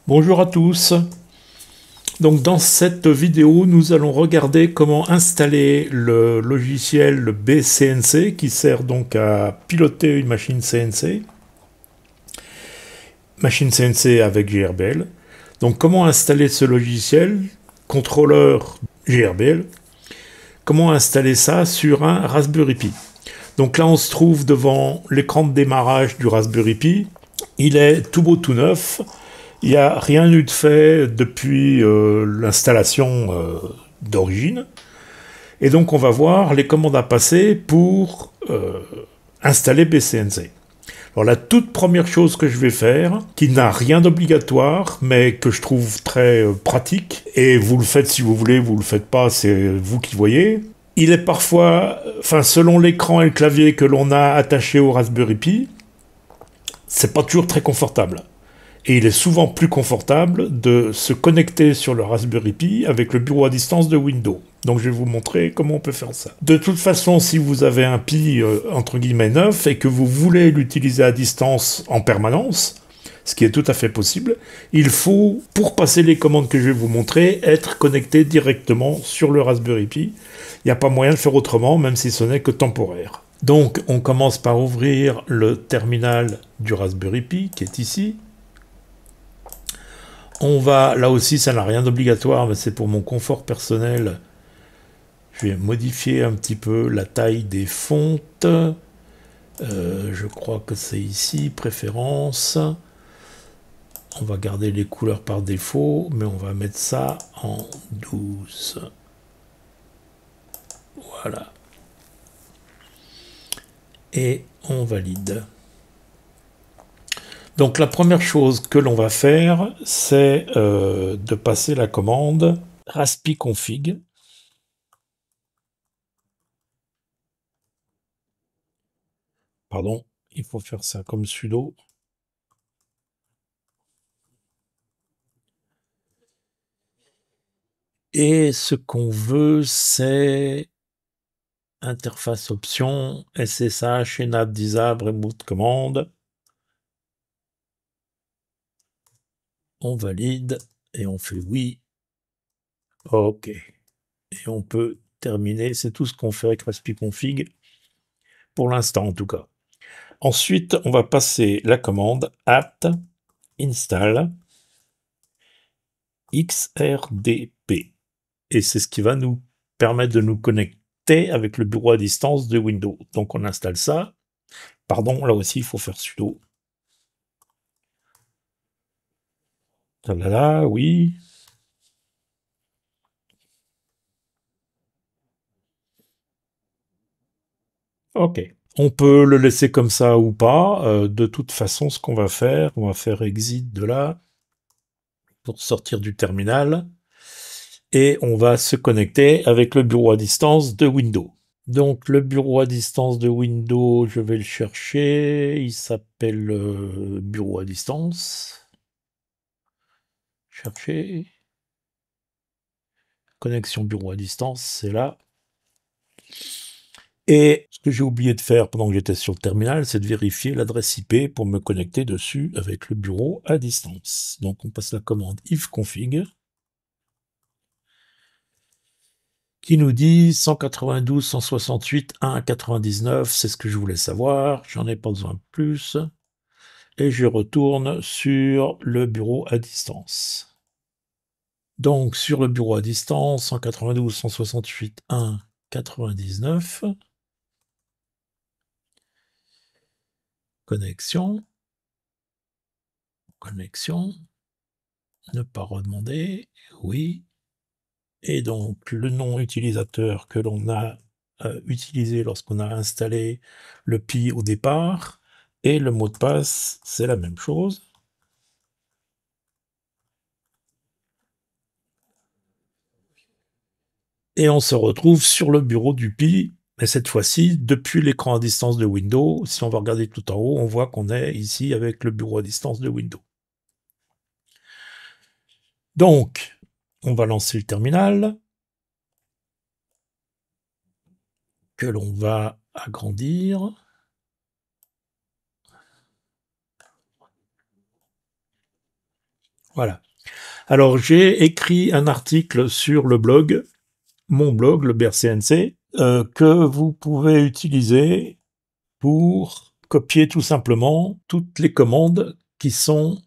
Bonjour à tous. Donc dans cette vidéo, nous allons regarder comment installer le logiciel BCNC qui sert donc à piloter une machine CNC avec GRBL. Donc comment installer ce logiciel, contrôleur GRBL, comment installer ça sur un Raspberry Pi. Donc là on se trouve devant l'écran de démarrage du Raspberry Pi. Il est tout beau tout neuf. Il n'y a rien eu de fait depuis l'installation d'origine. Et donc on va voir les commandes à passer pour installer BCNC. Alors la toute première chose que je vais faire, qui n'a rien d'obligatoire, mais que je trouve très pratique, et vous le faites si vous voulez, vous le faites pas, c'est vous qui voyez. Il est parfois, enfin selon l'écran et le clavier que l'on a attaché au Raspberry Pi, c'est pas toujours très confortable. Et il est souvent plus confortable de se connecter sur le Raspberry Pi avec le bureau à distance de Windows. Donc je vais vous montrer comment on peut faire ça. De toute façon, si vous avez un Pi entre guillemets neuf et que vous voulez l'utiliser à distance en permanence, ce qui est tout à fait possible, il faut, pour passer les commandes que je vais vous montrer, être connecté directement sur le Raspberry Pi. Il n'y a pas moyen de faire autrement, même si ce n'est que temporaire. Donc on commence par ouvrir le terminal du Raspberry Pi qui est ici. On va, là aussi, ça n'a rien d'obligatoire, mais c'est pour mon confort personnel. Je vais modifier un petit peu la taille des fontes. Je crois que c'est ici, préférence. On va garder les couleurs par défaut, mais on va mettre ça en 12. Voilà. Et on valide. Donc la première chose que l'on va faire, c'est de passer la commande raspi config. Pardon, il faut faire ça comme sudo. Et ce qu'on veut, c'est interface option, SSH, enable, disable, remote commande. On valide et on fait oui. OK. Et on peut terminer. C'est tout ce qu'on fait avec respconfig pour l'instant en tout cas. Ensuite, on va passer la commande apt install xrdp. Et c'est ce qui va nous permettre de nous connecter avec le bureau à distance de Windows. Donc on installe ça. Pardon, là aussi, il faut faire sudo. Là, oui. OK. On peut le laisser comme ça ou pas. De toute façon, ce qu'on va faire, on va faire exit de là pour sortir du terminal. Et on va se connecter avec le bureau à distance de Windows. Donc le bureau à distance de Windows, je vais le chercher. Il s'appelle bureau à distance. Chercher. Connexion bureau à distance, c'est là. Et ce que j'ai oublié de faire pendant que j'étais sur le terminal, c'est de vérifier l'adresse IP pour me connecter dessus avec le bureau à distance. Donc on passe la commande ifconfig qui nous dit 192.168.1.99, c'est ce que je voulais savoir, j'en ai pas besoin de plus. Et je retourne sur le bureau à distance. Donc sur le bureau à distance, 192.168.1.99. Connexion. Connexion. Ne pas redemander. Oui. Et donc le nom utilisateur que l'on a utilisé lorsqu'on a installé le Pi au départ. Et le mot de passe, c'est la même chose. Et on se retrouve sur le bureau du Pi, mais cette fois-ci, depuis l'écran à distance de Windows. Si on va regarder tout en haut, on voit qu'on est ici avec le bureau à distance de Windows. Donc, on va lancer le terminal, que l'on va agrandir. Voilà. Alors, j'ai écrit un article sur le blog, mon blog, le BRCNC, que vous pouvez utiliser pour copier tout simplement toutes les commandes qui sont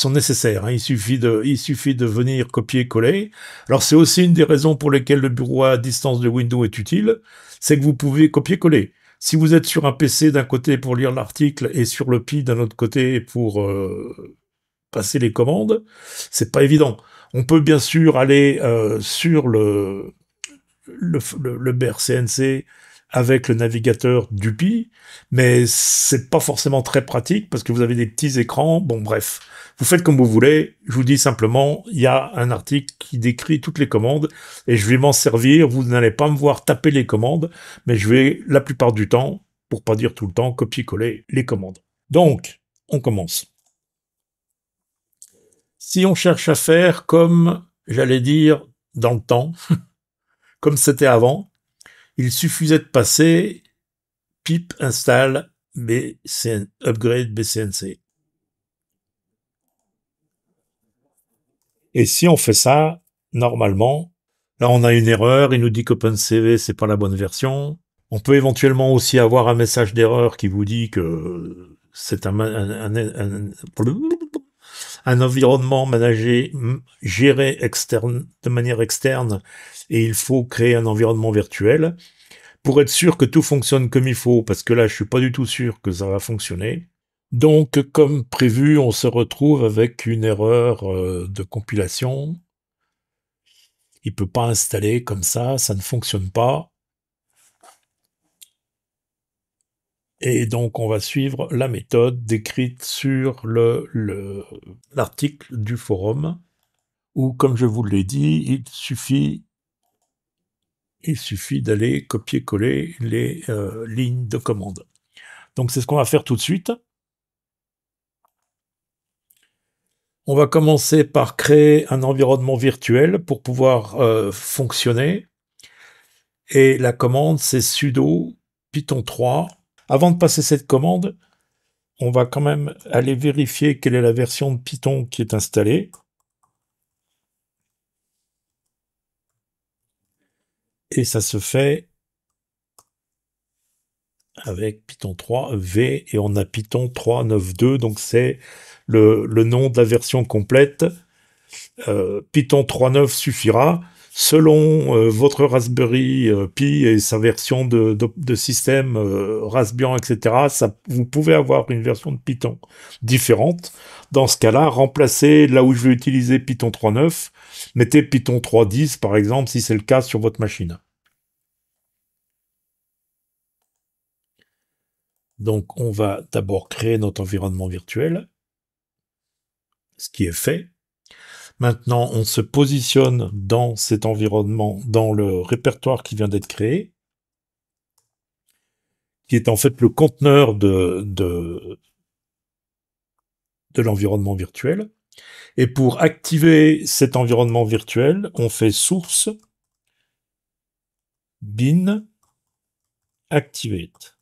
nécessaires. Hein. Il suffit de venir copier-coller. Alors c'est aussi une des raisons pour lesquelles le bureau à distance de Windows est utile, c'est que vous pouvez copier-coller. Si vous êtes sur un PC d'un côté pour lire l'article et sur le Pi d'un autre côté pour passer les commandes, c'est pas évident. On peut bien sûr aller sur le BRCNC avec le navigateur du Pi, mais c'est pas forcément très pratique parce que vous avez des petits écrans. Bon, bref, vous faites comme vous voulez. Je vous dis simplement, il y a un article qui décrit toutes les commandes et je vais m'en servir. Vous n'allez pas me voir taper les commandes, mais je vais la plupart du temps, pour pas dire tout le temps, copier-coller les commandes. Donc, on commence. Si on cherche à faire comme, j'allais dire, dans le temps, comme c'était avant, il suffisait de passer pip install upgrade BCNC. Et si on fait ça, normalement, là on a une erreur, il nous dit qu'OpenCV c'est pas la bonne version. On peut éventuellement aussi avoir un message d'erreur qui vous dit que c'est un environnement managé, géré externe, de manière externe, et il faut créer un environnement virtuel. Pour être sûr que tout fonctionne comme il faut, parce que là, je suis pas du tout sûr que ça va fonctionner. Donc, comme prévu, on se retrouve avec une erreur de compilation. Il peut pas installer comme ça ne fonctionne pas. Et donc, on va suivre la méthode décrite sur l'article du forum, où, comme je vous l'ai dit, il suffit d'aller copier-coller les lignes de commande. Donc, c'est ce qu'on va faire tout de suite. On va commencer par créer un environnement virtuel pour pouvoir fonctionner. Et la commande, c'est sudo python 3. Avant de passer cette commande, on va quand même aller vérifier quelle est la version de Python qui est installée. Et ça se fait avec Python 3 V et on a Python 3.9.2, donc c'est le nom de la version complète. Python 3.9 suffira. Selon votre Raspberry Pi et sa version de système Raspbian, etc., vous pouvez avoir une version de Python différente. Dans ce cas-là, remplacez là où je vais utiliser Python 3.9, mettez Python 3.10 par exemple, si c'est le cas sur votre machine. Donc on va d'abord créer notre environnement virtuel, ce qui est fait. Maintenant, on se positionne dans cet environnement, dans le répertoire qui vient d'être créé, qui est en fait le conteneur de l'environnement virtuel. Et pour activer cet environnement virtuel, on fait source bin activate.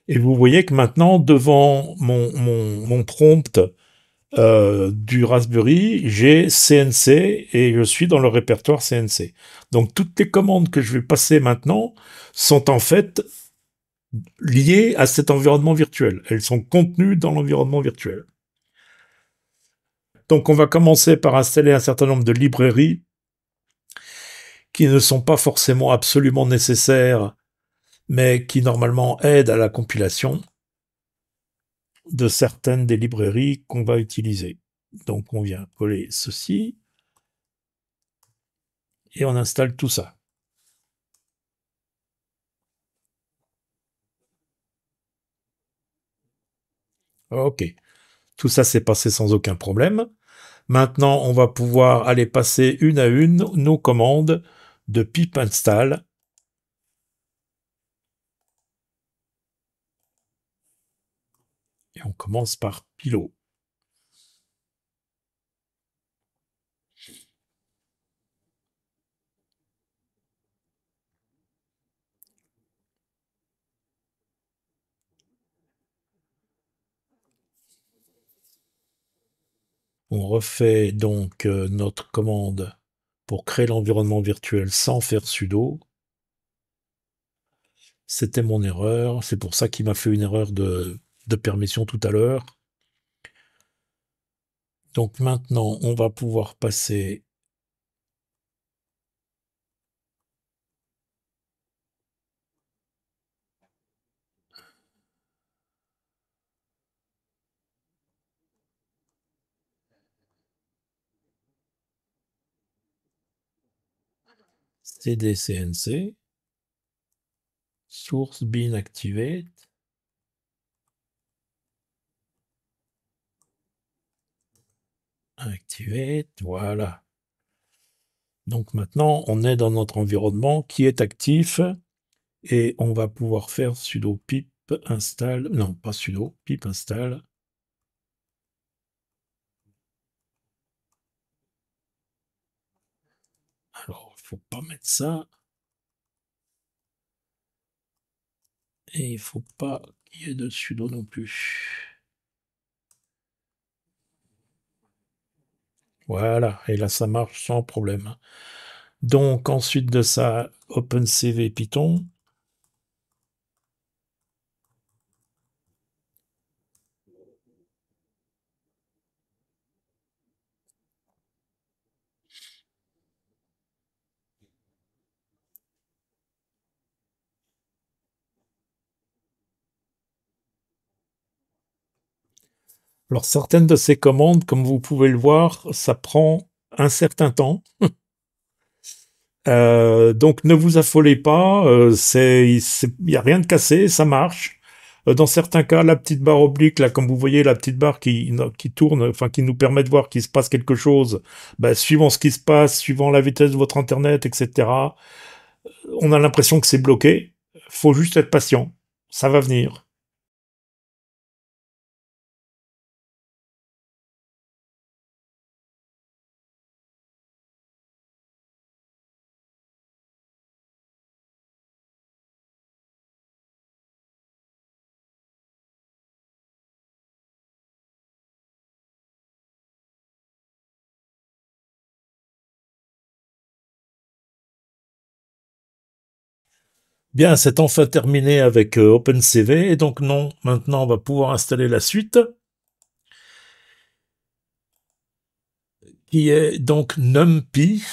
Et vous voyez que maintenant, devant mon prompt du Raspberry, j'ai CNC et je suis dans le répertoire CNC. Donc toutes les commandes que je vais passer maintenant sont en fait liées à cet environnement virtuel. Elles sont contenues dans l'environnement virtuel. Donc on va commencer par installer un certain nombre de librairies qui ne sont pas forcément absolument nécessaires, mais qui normalement aident à la compilation de certaines des librairies qu'on va utiliser. Donc on vient coller ceci et on installe tout ça. Ok, tout ça s'est passé sans aucun problème. Maintenant, on va pouvoir aller passer une à une nos commandes de pip install. Et on commence par Pilot. On refait donc notre commande pour créer l'environnement virtuel sans faire sudo. C'était mon erreur, c'est pour ça qu'il m'a fait une erreur de permission tout à l'heure. Donc maintenant, on va pouvoir passer cdcnc, source bin activate, voilà. Donc maintenant, on est dans notre environnement qui est actif et on va pouvoir faire sudo pip install, non pas sudo, pip install. Alors, il faut pas mettre ça. Et il faut pas qu'il y ait de sudo non plus. Voilà, et là ça marche sans problème. Donc ensuite de ça, OpenCV Python. Alors certaines de ces commandes, comme vous pouvez le voir, ça prend un certain temps. Donc ne vous affolez pas, il n'y a rien de cassé, ça marche. Dans certains cas, la petite barre oblique, là, comme vous voyez, la petite barre qui tourne, enfin qui nous permet de voir qu'il se passe quelque chose, ben, suivant ce qui se passe, suivant la vitesse de votre internet, etc., on a l'impression que c'est bloqué. Faut juste être patient, ça va venir. Bien, c'est enfin terminé avec OpenCV, et donc non, maintenant on va pouvoir installer la suite, qui est donc NumPy.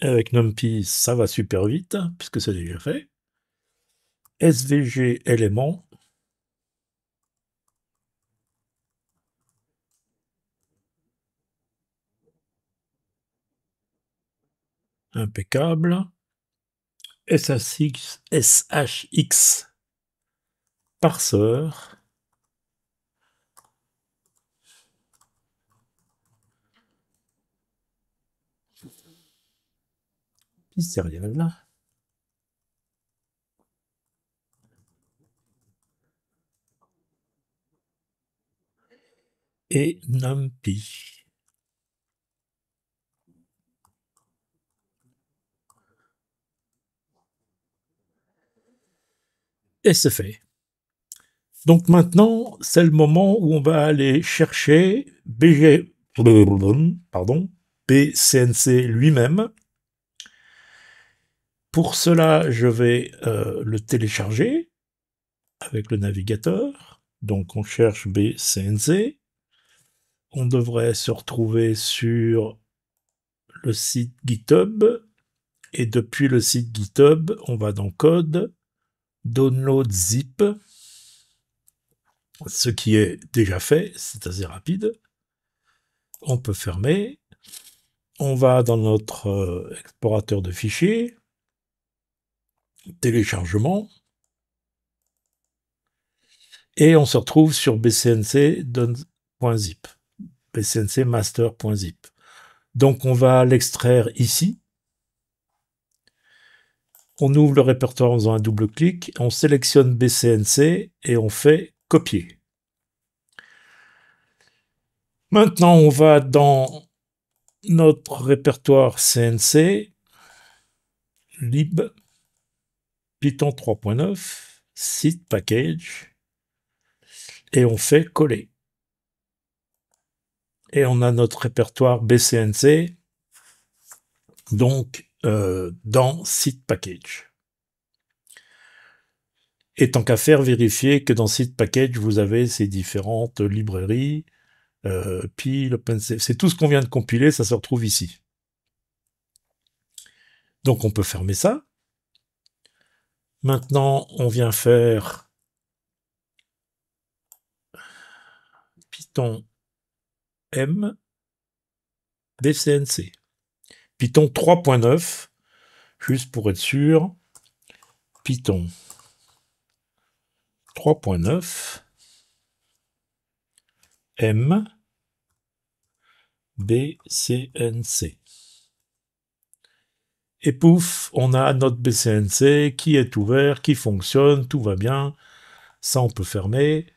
Avec NumPy, ça va super vite, puisque c'est déjà fait. SVG éléments. Impeccable. SHX parseur. Serial. Et NumPy. Et c'est fait. Donc maintenant, c'est le moment où on va aller chercher BCNC lui-même. Pour cela, je vais le télécharger avec le navigateur. Donc on cherche BCNC. On devrait se retrouver sur le site GitHub. Et depuis le site GitHub, on va dans Code, Download Zip, ce qui est déjà fait, c'est assez rapide. On peut fermer. On va dans notre explorateur de fichiers, téléchargement, et on se retrouve sur bcnc.zip, bcncmaster.zip. Donc on va l'extraire ici. On ouvre le répertoire en faisant un double clic, on sélectionne bcnc et on fait copier. Maintenant on va dans notre répertoire CNC, lib Python 3.9 seed package et on fait coller. Et on a notre répertoire BCNC donc dans seed package. Et tant qu'à faire, vérifier que dans seed package vous avez ces différentes librairies, puis l'OpenCV. C'est tout ce qu'on vient de compiler, ça se retrouve ici. Donc on peut fermer ça. Maintenant, on vient faire Python M BCNC. Python 3.9, juste pour être sûr. Python 3.9 M BCNC. Et pouf, on a notre BCNC qui est ouvert, qui fonctionne, tout va bien. Ça, on peut fermer.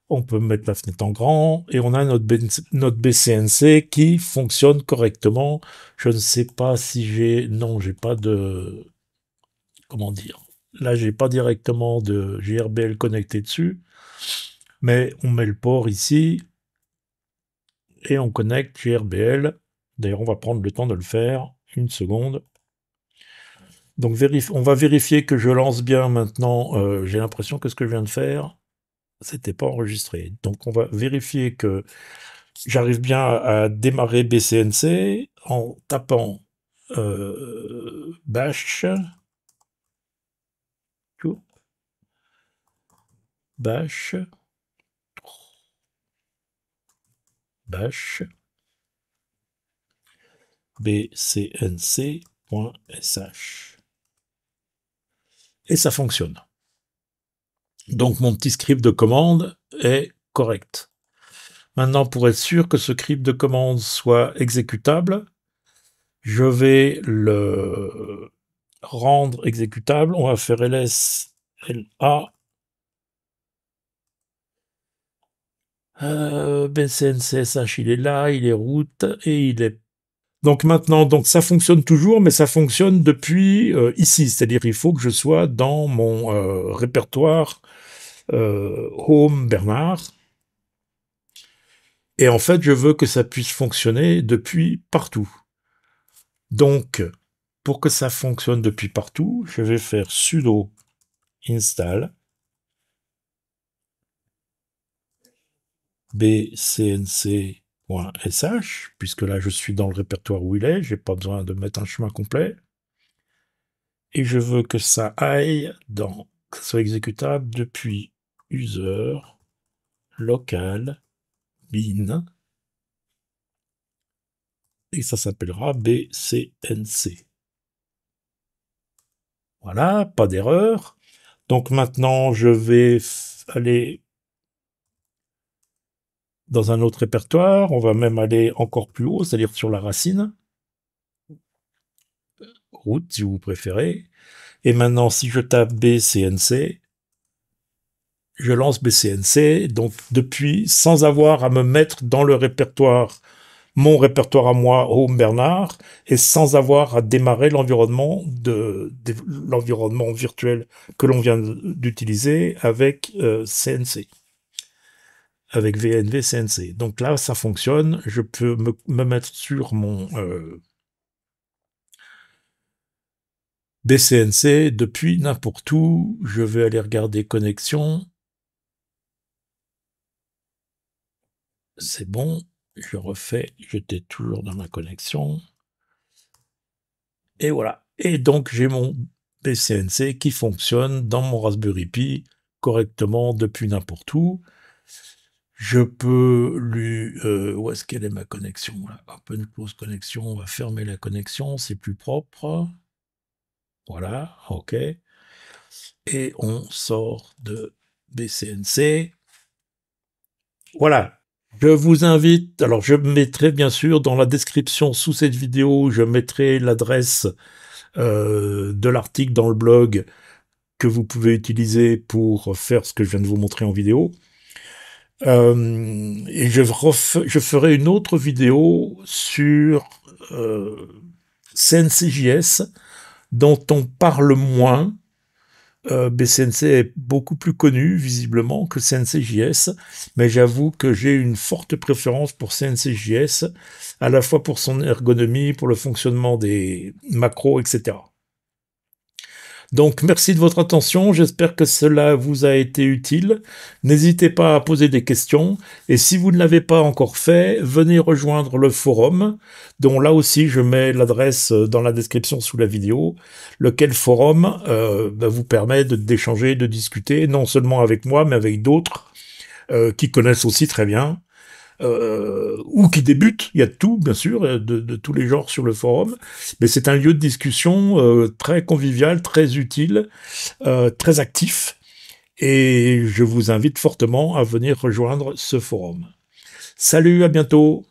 On peut mettre la fenêtre en grand. Et on a notre BCNC qui fonctionne correctement. Je ne sais pas si j'ai... Non, j'ai pas de... Comment dire? Là, j'ai pas directement de GRBL connecté dessus. Mais on met le port ici. Et on connecte GRBL. D'ailleurs, on va prendre le temps de le faire. Une seconde. Donc on va vérifier que je lance bien maintenant. J'ai l'impression que ce que je viens de faire, c'était pas enregistré. Donc on va vérifier que j'arrive bien à démarrer BCNC en tapant bash bcnc.sh. Et ça fonctionne. Donc mon petit script de commande est correct. Maintenant, pour être sûr que ce script de commande soit exécutable, je vais le rendre exécutable. On va faire ls la bcnc/sh, il est là, il est root et il est... Donc maintenant, donc ça fonctionne toujours, mais ça fonctionne depuis ici. C'est-à-dire il faut que je sois dans mon répertoire home Bernard. Et en fait, je veux que ça puisse fonctionner depuis partout. Donc, pour que ça fonctionne depuis partout, je vais faire sudo install bcnc.sh, puisque là je suis dans le répertoire où il est, j'ai pas besoin de mettre un chemin complet. Et je veux que ça aille dans, que ça soit exécutable depuis user local bin, et ça s'appellera bcnc. Voilà, pas d'erreur. Donc maintenant, je vais aller dans un autre répertoire. On va même aller encore plus haut, c'est-à-dire sur la racine. Root, si vous préférez. Et maintenant, si je tape BCNC, je lance BCNC, donc depuis, sans avoir à me mettre dans le répertoire, mon répertoire à moi, Home Bernard, et sans avoir à démarrer l'environnement l'environnement virtuel que l'on vient d'utiliser avec CNC, avec VNV CNC. Donc là, ça fonctionne. Je peux me mettre sur mon BCNC depuis n'importe où. Je vais aller regarder connexion. C'est bon. Je refais. J'étais toujours dans ma connexion. Et voilà. Et donc, j'ai mon BCNC qui fonctionne dans mon Raspberry Pi correctement depuis n'importe où. Je peux lui... où est-ce qu'elle est ma connexion là? Open close connexion. On va fermer la connexion. C'est plus propre. Voilà. OK. Et on sort de BCNC. Voilà. Je vous invite, alors je mettrai bien sûr dans la description sous cette vidéo, je mettrai l'adresse de l'article dans le blog que vous pouvez utiliser pour faire ce que je viens de vous montrer en vidéo. Et je ferai une autre vidéo sur CNCJS, dont on parle moins. BCNC est beaucoup plus connu, visiblement, que CNCJS, mais j'avoue que j'ai une forte préférence pour CNCJS, à la fois pour son ergonomie, pour le fonctionnement des macros, etc. Donc merci de votre attention, j'espère que cela vous a été utile. N'hésitez pas à poser des questions, et si vous ne l'avez pas encore fait, venez rejoindre le forum, dont là aussi je mets l'adresse dans la description sous la vidéo, lequel forum vous permet d'échanger, de discuter, non seulement avec moi, mais avec d'autres qui connaissent aussi très bien. Ou qui débutent, il y a de tout, bien sûr, de tous les genres sur le forum, mais c'est un lieu de discussion très convivial, très utile, très actif, et je vous invite fortement à venir rejoindre ce forum. Salut, à bientôt!